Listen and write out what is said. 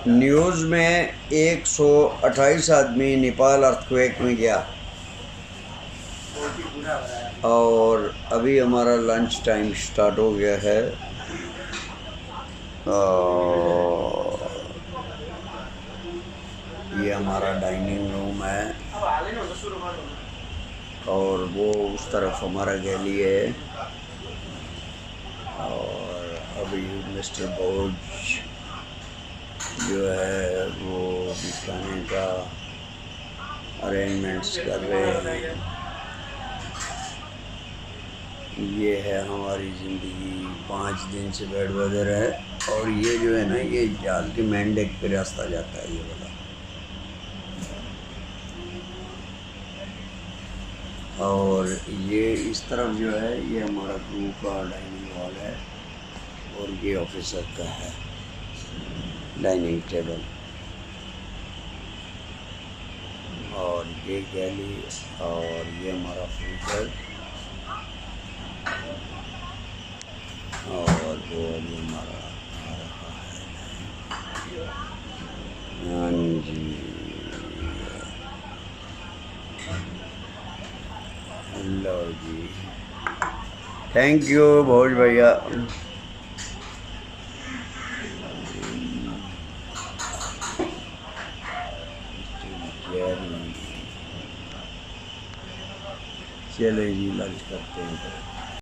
News में 128 आदमी Nepal earthquake में गया। और अभी हमारा लंच टाइम स्टार्ट हो गया है। ये हमारा डाइनिंग रूम है और वो उस तरफ हमारा गैली है। और अभी मिस्टर भोज जो है वो खाने का अरेंजमेंट्स कर रहे हैं। ये है हमारी ज़िंदगी 5 दिन से बेड वेदर है। और ये जो है ना, ये जाल के मेंढक पे रास्ता जाता है ये वाला। और ये इस तरफ जो है ये हमारा क्रू का डाइनिंग हॉल है और ये ऑफिसर का है डाइनिंग टेबल। और ये गैली और ये हमारा फ्रीजर और वो अभी हमारा आ रहा है। हाँ जी, लो जी, थैंक यू भोज भैया। चले जी, लंच करते हैं।